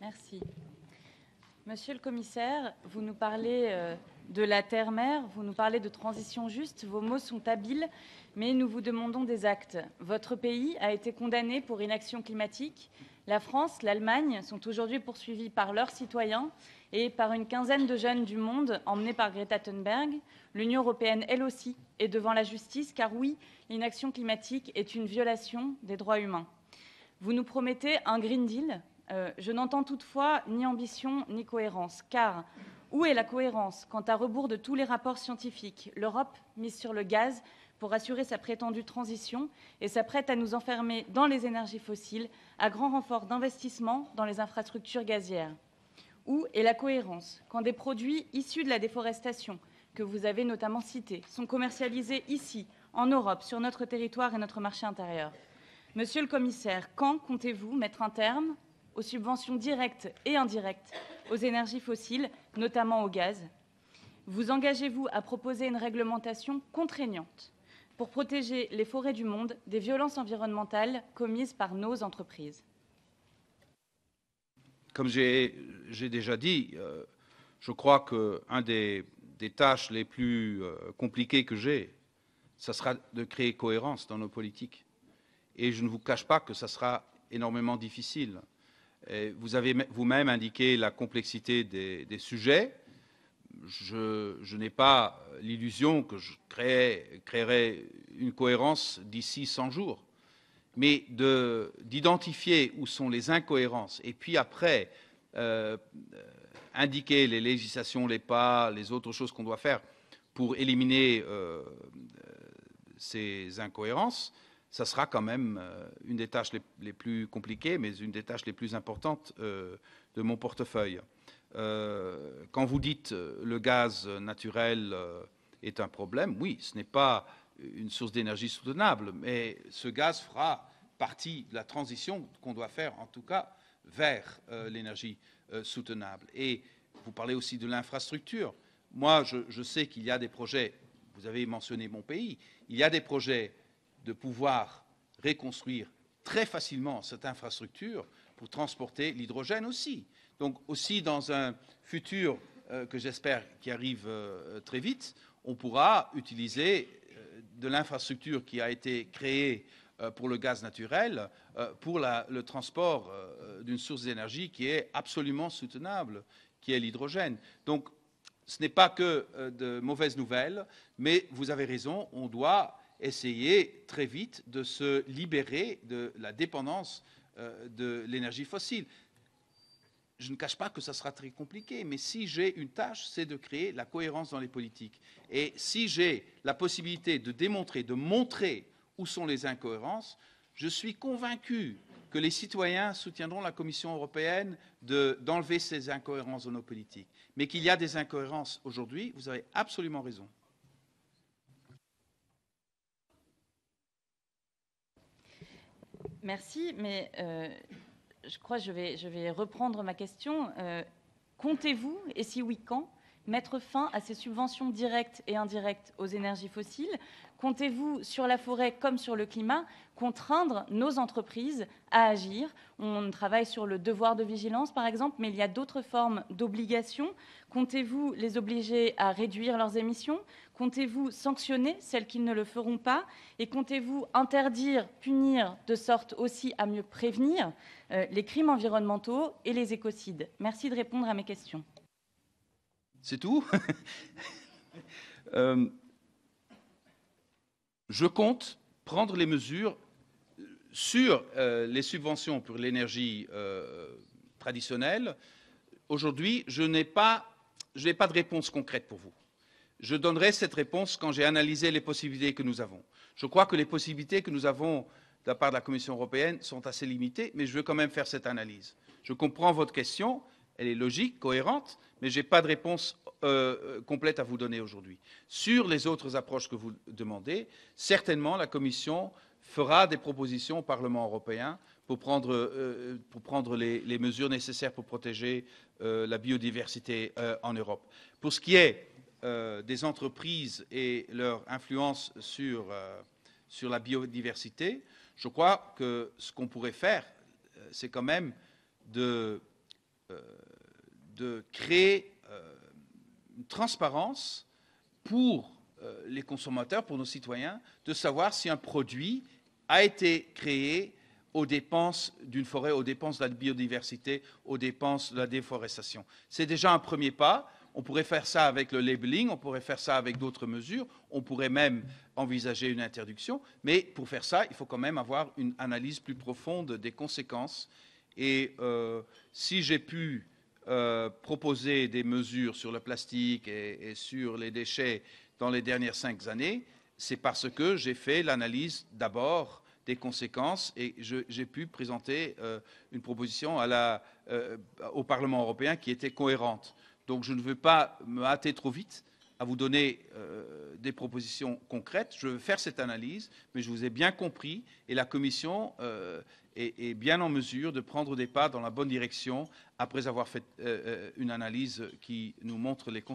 Merci. Monsieur le commissaire, vous nous parlez de la terre-mer, vous nous parlez de transition juste, vos mots sont habiles, mais nous vous demandons des actes. Votre pays a été condamné pour inaction climatique. La France, l'Allemagne sont aujourd'hui poursuivis par leurs citoyens et par une quinzaine de jeunes du monde emmenés par Greta Thunberg. L'Union européenne, elle aussi, est devant la justice, car oui, l'inaction climatique est une violation des droits humains. Vous nous promettez un Green Deal. Je n'entends toutefois ni ambition ni cohérence, car où est la cohérence quand, à rebours de tous les rapports scientifiques, l'Europe mise sur le gaz pour assurer sa prétendue transition et s'apprête à nous enfermer dans les énergies fossiles à grand renfort d'investissement dans les infrastructures gazières? Où est la cohérence quand des produits issus de la déforestation, que vous avez notamment cités, sont commercialisés ici, en Europe, sur notre territoire et notre marché intérieur? Monsieur le commissaire, quand comptez-vous mettre un terme aux subventions directes et indirectes aux énergies fossiles, notamment au gaz? Vous engagez-vous à proposer une réglementation contraignante pour protéger les forêts du monde des violences environnementales commises par nos entreprises? Comme j'ai déjà dit, je crois qu'une des tâches les plus compliquées que j'ai, ça sera de créer cohérence dans nos politiques. Et je ne vous cache pas que ça sera énormément difficile. Et vous avez vous-même indiqué la complexité des sujets. Je n'ai pas l'illusion que je créerai une cohérence d'ici 100 jours. Mais d'identifier où sont les incohérences et puis après indiquer les législations, les pas, les autres choses qu'on doit faire pour éliminer ces incohérences, ça sera quand même une des tâches les plus compliquées, mais une des tâches les plus importantes de mon portefeuille. Quand vous dites le gaz naturel est un problème, oui, ce n'est pas une source d'énergie soutenable, mais ce gaz fera partie de la transition qu'on doit faire, en tout cas, vers l'énergie soutenable. Et vous parlez aussi de l'infrastructure. Moi, je sais qu'il y a des projets, vous avez mentionné mon pays, il y a des projets de pouvoir reconstruire très facilement cette infrastructure pour transporter l'hydrogène aussi. Donc aussi dans un futur que j'espère qui arrive très vite, on pourra utiliser de l'infrastructure qui a été créée pour le gaz naturel pour le transport d'une source d'énergie qui est absolument soutenable, qui est l'hydrogène. Donc ce n'est pas que de mauvaises nouvelles, mais vous avez raison, on doit essayer très vite de se libérer de la dépendance de l'énergie fossile. Je ne cache pas que ça sera très compliqué, mais si j'ai une tâche, c'est de créer la cohérence dans les politiques. Et si j'ai la possibilité de démontrer, de montrer où sont les incohérences, je suis convaincu que les citoyens soutiendront la Commission européenne d'enlever ces incohérences dans nos politiques. Mais qu'il y a des incohérences aujourd'hui, vous avez absolument raison. Merci, mais je crois que je vais reprendre ma question. Comptez-vous, et si oui, quand, mettre fin à ces subventions directes et indirectes aux énergies fossiles? Comptez-vous, sur la forêt comme sur le climat, contraindre nos entreprises à agir? On travaille sur le devoir de vigilance, par exemple, mais il y a d'autres formes d'obligations. Comptez-vous les obliger à réduire leurs émissions? Comptez-vous sanctionner celles qui ne le feront pas? Et comptez-vous interdire, punir, de sorte aussi à mieux prévenir les crimes environnementaux et les écocides? Merci de répondre à mes questions. C'est tout. Je compte prendre les mesures sur les subventions pour l'énergie traditionnelle. Aujourd'hui, je n'ai pas de réponse concrète pour vous. Je donnerai cette réponse quand j'ai analysé les possibilités que nous avons. Je crois que les possibilités que nous avons de la part de la Commission européenne sont assez limitées, mais je veux quand même faire cette analyse. Je comprends votre question, elle est logique, cohérente, mais je n'ai pas de réponse complète à vous donner aujourd'hui. Sur les autres approches que vous demandez, certainement la Commission fera des propositions au Parlement européen pour prendre les mesures nécessaires pour protéger la biodiversité en Europe. Pour ce qui est des entreprises et leur influence sur la biodiversité, je crois que ce qu'on pourrait faire, c'est quand même de de créer une transparence pour les consommateurs, pour nos citoyens, de savoir si un produit a été créé aux dépenses d'une forêt, aux dépenses de la biodiversité, aux dépenses de la déforestation. C'est déjà un premier pas. On pourrait faire ça avec le labeling, on pourrait faire ça avec d'autres mesures, on pourrait même envisager une interdiction, mais pour faire ça, il faut quand même avoir une analyse plus profonde des conséquences. Et si j'ai pu proposer des mesures sur le plastique et sur les déchets dans les dernières 5 années, c'est parce que j'ai fait l'analyse d'abord des conséquences et j'ai pu présenter une proposition au Parlement européen qui était cohérente. Donc je ne veux pas me hâter trop vite à vous donner des propositions concrètes. Je veux faire cette analyse, mais je vous ai bien compris et la Commission est bien en mesure de prendre des pas dans la bonne direction après avoir fait une analyse qui nous montre les conséquences.